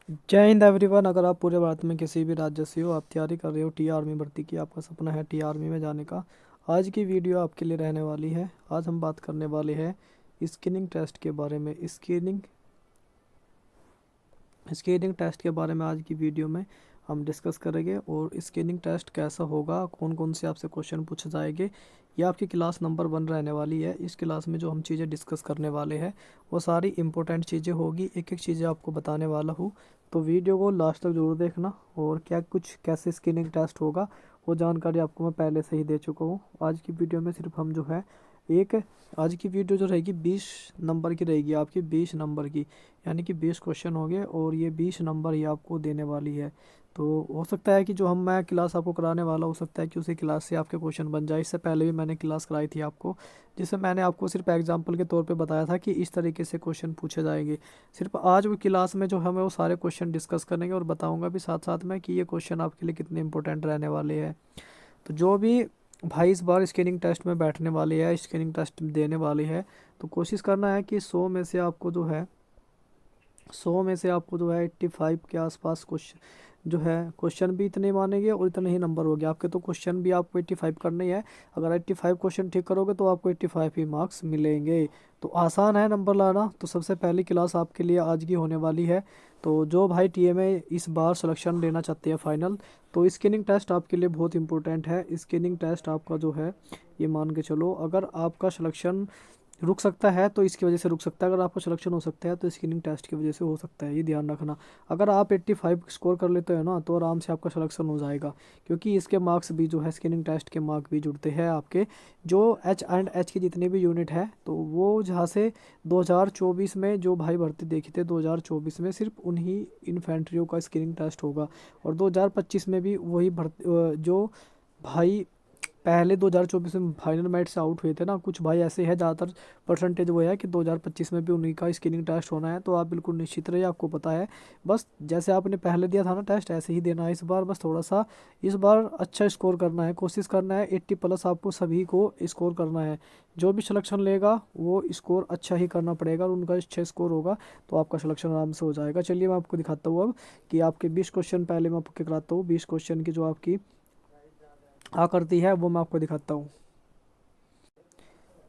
जय हिंद एवरीवन। अगर आप पूरे भारत में किसी भी राज्य से हो, आप तैयारी कर रहे हो टी आर्मी भर्ती की, आपका सपना है टी आर्मी में जाने का, आज की वीडियो आपके लिए रहने वाली है। आज हम बात करने वाले हैं स्क्रीनिंग टेस्ट के बारे में। स्क्रीनिंग टेस्ट के बारे में आज की वीडियो में हम डिस्कस करेंगे। और स्क्रीनिंग टेस्ट कैसा होगा, कौन कौन से आपसे क्वेश्चन पूछे जाएंगे, ये आपकी क्लास नंबर 1 रहने वाली है। इस क्लास में जो हम चीज़ें डिस्कस करने वाले हैं वो सारी इंपॉर्टेंट चीज़ें होगी, एक एक चीज़ें आपको बताने वाला हूँ। तो वीडियो को लास्ट तक जरूर देखना। और क्या कुछ कैसे स्क्रीनिंग टेस्ट होगा वो जानकारी आपको मैं पहले से ही दे चुका हूँ। आज की वीडियो में सिर्फ हम जो है एक आज की वीडियो जो रहेगी 20 नंबर की रहेगी, आपकी 20 नंबर की, यानी कि 20 क्वेश्चन हो गए और ये 20 नंबर ही आपको देने वाली है। तो हो सकता है कि जो मैं क्लास आपको कराने वाला, हो सकता है कि उसी क्लास से आपके क्वेश्चन बन जाए। इससे पहले भी मैंने क्लास कराई थी आपको, जिसमें मैंने आपको सिर्फ एग्जांपल के तौर पे बताया था कि इस तरीके से क्वेश्चन पूछे जाएंगे। सिर्फ आज वो क्लास में जो है मैं वो सारे क्वेश्चन डिस्कस करेंगे और बताऊँगा भी साथ साथ में कि ये क्वेश्चन आपके लिए कितने इंपॉर्टेंट रहने वाले हैं। तो जो भी भाई इस बार स्क्रीनिंग टेस्ट में बैठने वाली है, स्क्रीनिंग टेस्ट देने वाली है, तो कोशिश करना है कि 100 में से आपको जो है 85 के आसपास क्वेश्चन जो है, क्वेश्चन भी इतने मानेंगे और इतने ही नंबर हो गए आपके। तो क्वेश्चन भी आपको 85 करने ही है। अगर 85 क्वेश्चन ठीक करोगे तो आपको 85 ही मार्क्स मिलेंगे। तो आसान है नंबर लाना। तो सबसे पहली क्लास आपके लिए आज की होने वाली है। तो जो भाई टीए में इस बार सिलेक्शन लेना चाहते हैं फाइनल, तो स्क्रीनिंग टेस्ट आपके लिए बहुत इंपॉर्टेंट है। स्क्रीनिंग टेस्ट आपका जो है, ये मान के चलो, अगर आपका सिलेक्शन रुक सकता है तो इसकी वजह से रुक सकता है, अगर आपका सिलेक्शन हो सकता है तो स्क्रीनिंग टेस्ट की वजह से हो सकता है, ये ध्यान रखना। अगर आप 85 स्कोर कर लेते हो ना तो आराम से आपका सिलेक्शन हो जाएगा, क्योंकि इसके मार्क्स भी जो है, स्क्रीनिंग टेस्ट के मार्क्स भी जुड़ते हैं आपके जो एच की जितने भी यूनिट है। तो वो जहाँ से 2024 में जो भाई भर्ती देखी थे, 2024 में सिर्फ उन्हीं इन्फेंट्रियों का स्क्रीनिंग टेस्ट होगा। और 2025 में भी वही भर्ती जो भाई पहले 2024 में फाइनल मैच से आउट हुए थे ना, कुछ भाई ऐसे हैं, ज़्यादातर परसेंटेज वो है कि 2025 में भी उन्हीं का स्क्रीनिंग टेस्ट होना है। तो आप बिल्कुल निश्चित रहिए, आपको पता है। बस जैसे आपने पहले दिया था ना टेस्ट, ऐसे ही देना है इस बार। बस थोड़ा सा इस बार अच्छा स्कोर करना है, कोशिश करना है 80 प्लस आपको सभी को स्कोर करना है। जो भी सिलेक्शन लेगा वो स्कोर अच्छा ही करना पड़ेगा, और उनका अच्छा स्कोर होगा तो आपका सिलेक्शन आराम से हो जाएगा। चलिए मैं आपको दिखाता हूँ अब कि आपके 20 क्वेश्चन पहले मैं आपको कराता हूँ। 20 क्वेश्चन की जो आपकी आकृति है वो मैं आपको दिखाता हूँ।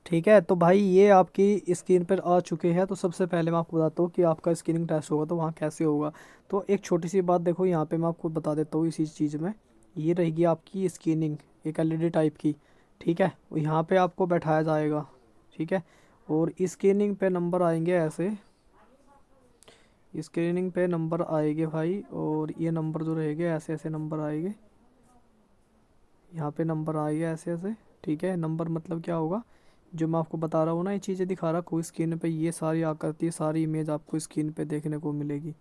ठीक है, तो भाई ये आपकी स्क्रीन पर आ चुके हैं। तो सबसे पहले मैं आपको बताता हूँ कि आपका स्क्रीनिंग टेस्ट होगा तो वहाँ कैसे होगा। तो एक छोटी सी बात देखो, यहाँ पे मैं आपको बता देता हूँ इसी चीज़ में। ये रहेगी आपकी स्क्रीनिंग, एक एलईडी टाइप की। ठीक है, और यहाँ पे आपको बैठाया जाएगा। ठीक है, और स्क्रीनिंग पे नंबर आएंगे ऐसे, स्क्रीनिंग पे नंबर आएंगे भाई, और ये नंबर जो रहेंगे ऐसे ऐसे नंबर आएंगे, यहाँ पे नंबर आएंगे ऐसे ऐसे। ठीक है, नंबर मतलब क्या होगा, जो मैं आपको बता रहा हूँ ना, ये चीज़ें दिखा रहा हूँ स्क्रीन पे, ये सारी आकृति, सारी इमेज आपको स्क्रीन पे देखने को मिलेगी।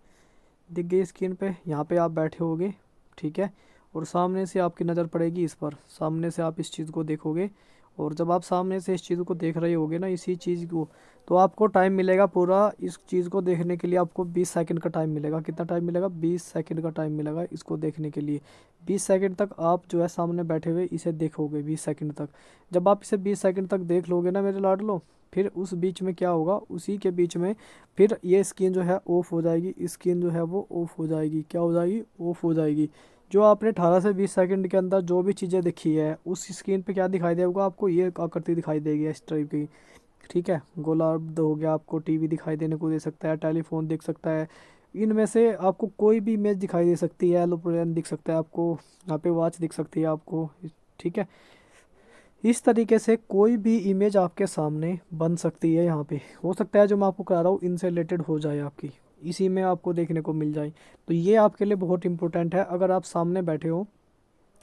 दिख गई स्क्रीन पे, यहाँ पे आप बैठे होगे। ठीक है, और सामने से आपकी नज़र पड़ेगी इस पर, सामने से आप इस चीज़ को देखोगे। और जब आप सामने से इस चीज़ को देख रहे होगे ना, इसी चीज़ को, तो आपको टाइम मिलेगा पूरा इस चीज़ को देखने के लिए। आपको 20 सेकंड का टाइम मिलेगा। कितना टाइम मिलेगा? 20 सेकंड का टाइम मिलेगा इसको देखने के लिए। 20 सेकंड तक आप जो है सामने बैठे हुए इसे देखोगे, 20 सेकंड तक। जब आप इसे 20 सेकंड तक देख लोगे ना मेरे लाडलो, फिर उस बीच में क्या होगा, उसी के बीच में फिर ये स्क्रीन जो है ऑफ हो जाएगी। स्क्रीन जो है वो ऑफ हो जाएगी। क्या हो जाएगी? ऑफ हो जाएगी। जो आपने 18 से 20 सेकंड के अंदर जो भी चीज़ें देखी है, उस स्क्रीन पे क्या दिखाई देगा आपको? ये आकृति दिखाई देगी इस टाइप की। ठीक है, गोलार्ध हो गया, आपको टीवी दिखाई देने को दे सकता है, टेलीफोन दिख सकता है, इनमें से आपको कोई भी इमेज दिखाई दे सकती है, एरोप्लेन दिख सकता है आपको, यहाँ पे वॉच दिख सकती है आपको। ठीक है, इस तरीके से कोई भी इमेज आपके सामने बन सकती है। यहाँ पे हो सकता है जो मैं आपको करा रहा हूँ इनसे रिलेटेड हो जाए, आपकी इसी में आपको देखने को मिल जाए। तो ये आपके लिए बहुत इंपॉर्टेंट है। अगर आप सामने बैठे हो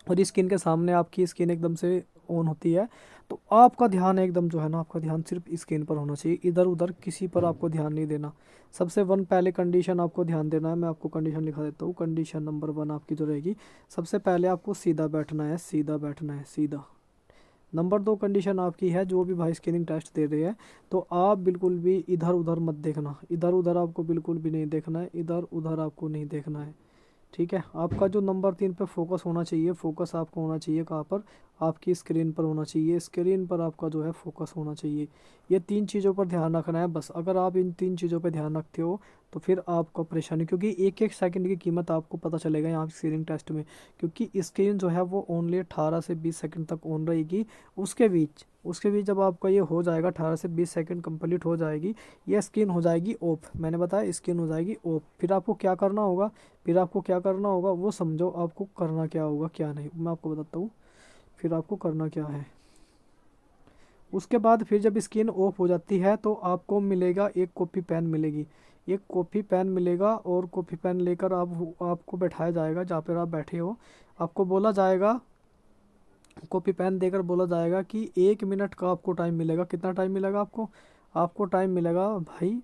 और स्क्रीन के सामने आपकी स्क्रीन एकदम से ऑन होती है, तो आपका ध्यान एकदम जो है ना, आपका ध्यान सिर्फ स्क्रीन पर होना चाहिए, इधर उधर किसी पर आपको ध्यान नहीं देना। सबसे वन पहले कंडीशन आपको ध्यान देना है। मैं आपको कंडीशन लिखा देता हूँ। कंडीशन नंबर 1 आपकी जो रहेगी, सबसे पहले आपको सीधा बैठना है, सीधा बैठना है, सीधा। नंबर 2 कंडीशन आपकी है, जो भी भाई स्क्रीनिंग टेस्ट दे रहे हैं, तो आप बिल्कुल भी इधर उधर मत देखना। इधर उधर आपको बिल्कुल भी नहीं देखना है, इधर उधर आपको नहीं देखना है। ठीक है। आपका जो नंबर 3 पे फोकस होना चाहिए, फोकस आपको होना चाहिए कहाँ पर, आपकी स्क्रीन पर होना चाहिए, स्क्रीन पर आपका जो है फोकस होना चाहिए। ये 3 चीज़ों पर ध्यान रखना है बस। अगर आप इन 3 चीज़ों पर ध्यान रखते हो तो फिर आपको परेशानी, क्योंकि एक एक सेकंड की कीमत आपको पता चलेगा यहाँ स्क्रीनिंग टेस्ट में, क्योंकि स्क्रीन जो है वो ओनली 18 से 20 सेकंड तक ऑन रहेगी। उसके बीच जब आपका ये हो जाएगा, 18 से 20 सेकंड कंप्लीट हो जाएगी, ये स्क्रीन हो जाएगी ऑफ। मैंने बताया स्क्रीन हो जाएगी ऑफ। फिर आपको क्या करना होगा वो समझो, आपको करना क्या होगा क्या नहीं, मैं आपको बताता हूँ। फिर आपको करना क्या है, उसके बाद फिर जब स्क्रीन ऑफ हो जाती है तो आपको मिलेगा एक कॉपी पेन मिलेगी, एक कॉपी पेन मिलेगा, और कॉपी पेन लेकर आपको बैठाया जाएगा जहाँ पर आप बैठे हो। आपको बोला जाएगा, कॉपी पेन देकर बोला जाएगा कि 1 मिनट का आपको टाइम मिलेगा। कितना टाइम मिलेगा आपको? आपको टाइम मिलेगा भाई,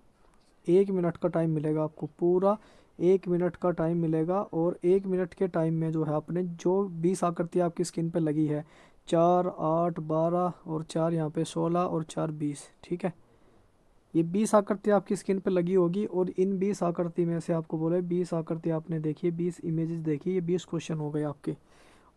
1 मिनट का टाइम मिलेगा आपको, पूरा 1 मिनट का टाइम मिलेगा। और 1 मिनट के टाइम में जो है आपने जो 20 आकृति आपकी स्क्रीन पे लगी है, 4 8 12 और 4 यहाँ पे 16 और 4 20, ठीक है। ये 20 आकृति आपकी स्क्रीन पे लगी होगी, और इन 20 आकृति में से आपको बोले 20 आकृति आपने देखी, 20 इमेजेस देखी, ये 20 क्वेश्चन हो गए आपके।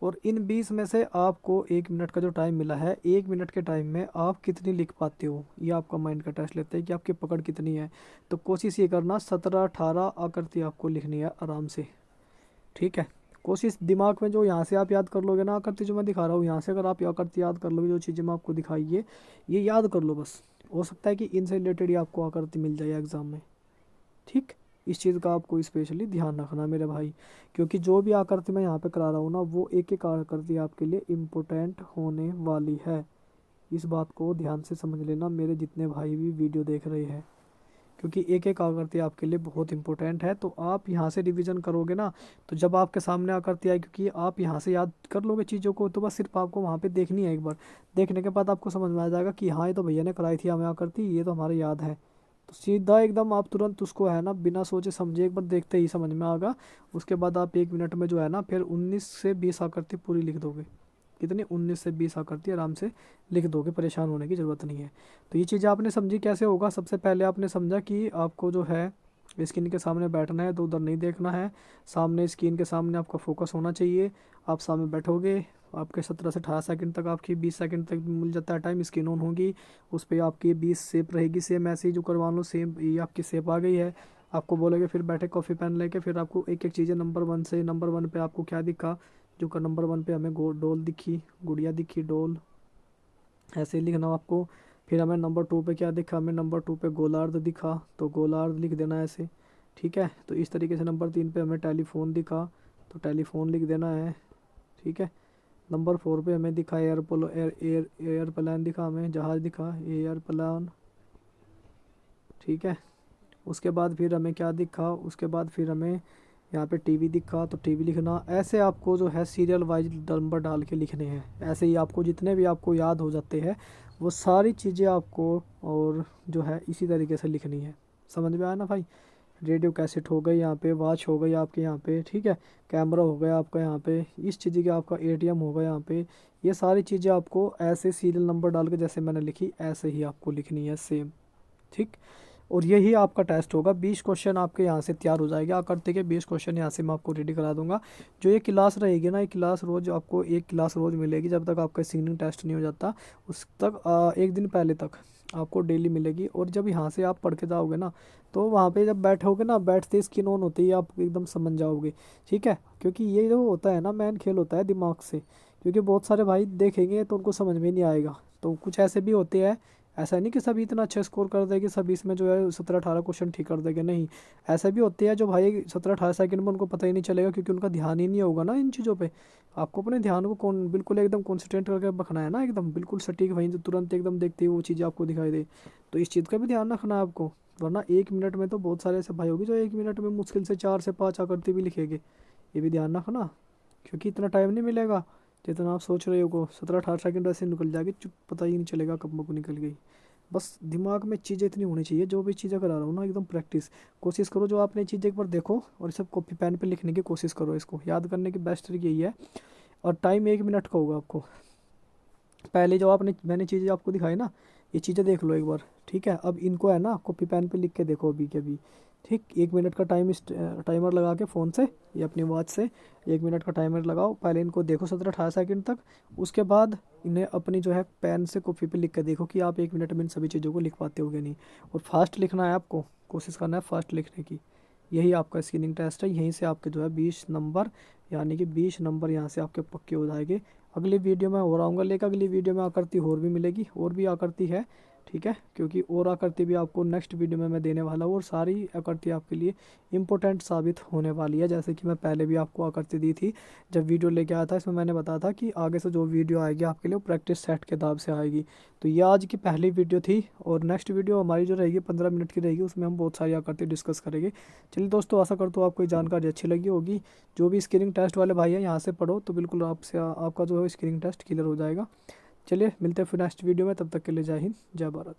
और इन 20 में से आपको 1 मिनट का जो टाइम मिला है, 1 मिनट के टाइम में आप कितनी लिख पाते हो, ये आपका माइंड का टेस्ट लेते हैं कि आपकी पकड़ कितनी है। तो कोशिश ये करना 17 18 आकृति आपको लिखनी है आराम से, ठीक है। कोशिश दिमाग में जो यहाँ से आप याद कर लोगे ना आकृति जो मैं दिखा रहा हूँ, यहाँ से अगर आप आकृति याद कर लोगे, जो चीज़ें मैं आपको दिखाई है ये याद कर लो बस। हो सकता है कि इनसे रिलेटेड ही आपको आकृति मिल जाए एग्ज़ाम में, ठीक। इस चीज़ का आपको स्पेशली ध्यान रखना मेरे भाई, क्योंकि जो भी आकृति मैं यहाँ पे करा रहा हूँ ना, वो एक एक आकृति आपके लिए इम्पोर्टेंट होने वाली है। इस बात को ध्यान से समझ लेना मेरे जितने भाई भी वीडियो देख रहे हैं, क्योंकि एक एक आकृति आपके लिए बहुत इंपॉर्टेंट है। तो आप यहाँ से रिवीजन करोगे ना, तो जब आपके सामने आकृति आए, क्योंकि आप यहाँ से याद कर लोगे चीज़ों को, तो बस सिर्फ आपको वहाँ पे देखनी है एक बार। देखने के बाद आपको समझ में आ जाएगा कि हाँ ये तो भैया ने कराई थी हमें आकृति, ये तो हमारे याद है। तो सीधा एकदम आप तुरंत उसको है ना बिना सोचे समझे एक बार देखते ही समझ में आएगा। उसके बाद आप 1 मिनट में जो है ना फिर 19 से 20 आकृति पूरी लिख दोगे। कितनी? 19 से 20 आकृति आराम से लिख दोगे, परेशान होने की ज़रूरत नहीं है। तो ये चीज़ें आपने समझी कैसे होगा। सबसे पहले आपने समझा कि आपको जो है स्क्रीन के सामने बैठना है, तो उधर नहीं देखना है। सामने स्क्रीन के सामने आपका फोकस होना चाहिए। आप सामने बैठोगे, आपके 17 से 18 सेकंड तक, आपकी 20 सेकंड तक मिल जाता है टाइम, स्क्रीन ऑन होगी, उस पर आपकी 20 शेप रहेगी, सेम ऐसे ही जो करवा लो सेम, ये आपकी शेप आ गई है। आपको बोलोगे फिर बैठे कॉफ़ी पेन लेके, फिर आपको एक एक चीज़ें नंबर 1 से, नंबर 1 पे आपको क्या दिखा, जो का नंबर 1 पे हमें डोल दिखी, गुड़िया दिखी, डोल, ऐसे ही लिखना आपको। फिर हमें नंबर 2 पे क्या दिखा, हमें नंबर 2 पे गोलार्ध दिखा, तो गोलार्ध लिख देना ऐसे, ठीक है। तो इस तरीके से नंबर 3 पे हमें टेलीफोन दिखा, तो टेलीफोन लिख देना है, ठीक है। नंबर 4 पे हमें दिखा एयरप्लेन दिखा, हमें जहाज़ दिखा, एयरप्लेन, ठीक है। उसके बाद फिर हमें क्या दिखा, उसके बाद फिर हमें यहाँ पे टीवी दिखा, तो टीवी लिखना। ऐसे आपको जो है सीरियल वाइज नंबर डाल के लिखने हैं। ऐसे ही आपको जितने भी आपको याद हो जाते हैं वो सारी चीज़ें आपको और जो है इसी तरीके से लिखनी है। समझ में आया ना भाई। रेडियो कैसेट हो गई यहाँ पे, वॉच हो गई आपके यहाँ पे, ठीक है, कैमरा हो गया आपका यहाँ पे, इस चीज़ की आपका एटीएम होगा यहाँ पे। ये सारी चीज़ें आपको ऐसे सीरियल नंबर डाल के जैसे मैंने लिखी ऐसे ही आपको लिखनी है सेम, ठीक। और यही आपका टेस्ट होगा। 20 क्वेश्चन आपके यहाँ से तैयार हो जाएंगे। आकृति के 20 क्वेश्चन यहाँ से मैं आपको रेडी करा दूंगा। जो ये क्लास रहेगी ना, ये क्लास रोज़ आपको एक क्लास रोज़ मिलेगी जब तक आपका सिंगिंग टेस्ट नहीं हो जाता, उस तक एक दिन पहले तक आपको डेली मिलेगी। और जब यहाँ से आप पढ़ के जाओगे ना, तो वहाँ पे जब बैठोगे ना, बैठते ही स्क्रीन ऑन होती है, आप एकदम समझ जाओगे, ठीक है। क्योंकि ये जो होता है ना मेन खेल होता है दिमाग से, क्योंकि बहुत सारे भाई देखेंगे तो उनको समझ में नहीं आएगा। तो कुछ ऐसे भी होते हैं, ऐसा नहीं कि सभी इतना अच्छा स्कोर कर देंगे, सभी इसमें जो है 17 18 क्वेश्चन ठीक कर देंगे, नहीं। ऐसे भी होते हैं जो भाई 17 18 सेकंड में उनको पता ही नहीं चलेगा, क्योंकि उनका ध्यान ही नहीं होगा ना इन चीज़ों पे। आपको अपने ध्यान को कौन बिल्कुल एकदम कॉन्सेंट्रेट करके रखना है ना, एकदम बिल्कुल सटीक, वहीं जो तुरंत एकदम देखते ही वो चीज़ें आपको दिखाई दे। तो इस चीज़ का भी ध्यान रखना है आपको, वरना 1 मिनट में तो बहुत सारे ऐसे भाई होगी जो 1 मिनट में मुश्किल से 4 से 5 आकृति भी लिखेंगे। ये भी ध्यान रखना, क्योंकि इतना टाइम नहीं मिलेगा जितना आप सोच रहे हो। 17 18 सेकंड ऐसे निकल जाएगी, चुप, पता ही नहीं चलेगा कब को निकल गई। बस दिमाग में चीज़ें इतनी होनी चाहिए, जो भी चीज़ें करा रहा हूँ ना एकदम प्रैक्टिस कोशिश करो। जो आपने चीज़ें एक बार देखो और सब कॉपी पेन पे लिखने की कोशिश करो। इसको याद करने की बेस्ट तरीके यही है। और टाइम 1 मिनट का होगा आपको। पहले जो मैंने चीज़ें आपको दिखाई ना, ये चीज़ें देख लो एक बार, ठीक है। अब इनको है ना कॉपी पेन पे लिख के देखो अभी के अभी। ठीक, 1 मिनट का टाइमर लगा के फ़ोन से या अपनी वॉच से 1 मिनट का टाइमर लगाओ। पहले इनको देखो 17-18 सेकंड तक। उसके बाद इन्हें अपनी जो है पेन से कॉपी पे लिख के देखो कि आप 1 मिनट में इन सभी चीज़ों को लिख पाते हो कि नहीं। और फास्ट लिखना है आपको, कोशिश करना है फास्ट लिखने की। यही आपका स्क्रीनिंग टेस्ट है। यहीं से आपके जो है 20 नंबर, यानी कि 20 नंबर यहाँ से आपके पक्के हो जाएंगे। अगली वीडियो में और आऊँगा लेकर। अगली वीडियो में आकृति और भी मिलेगी, और भी आकृति है, ठीक है, क्योंकि और आकृति भी आपको नेक्स्ट वीडियो में मैं देने वाला हूँ। और सारी आकृति आपके लिए इंपॉर्टेंट साबित होने वाली है। जैसे कि मैं पहले भी आपको आकृति दी थी जब वीडियो लेके आया था, इसमें मैंने बताया था कि आगे से जो वीडियो आएगी आपके लिए वो प्रैक्टिस सेट के हिसाब से आएगी। तो ये आज की पहली वीडियो थी, और नेक्स्ट वीडियो हमारी जो रहेगी 15 मिनट की रहेगी, उसमें हम बहुत सारी आकृति डिस्कस करेंगे। चलिए दोस्तों, आशा करता हूँ आपको ये जानकारी अच्छी लगी होगी। जो भी स्क्रीनिंग टेस्ट वाले भाई हैं यहाँ से पढ़ो तो बिल्कुल आपसे आपका जो है स्क्रीनिंग टेस्ट क्लियर हो जाएगा। चलिए मिलते हैं फिर नेक्स्ट वीडियो में, तब तक के लिए जय हिंद, जय भारत।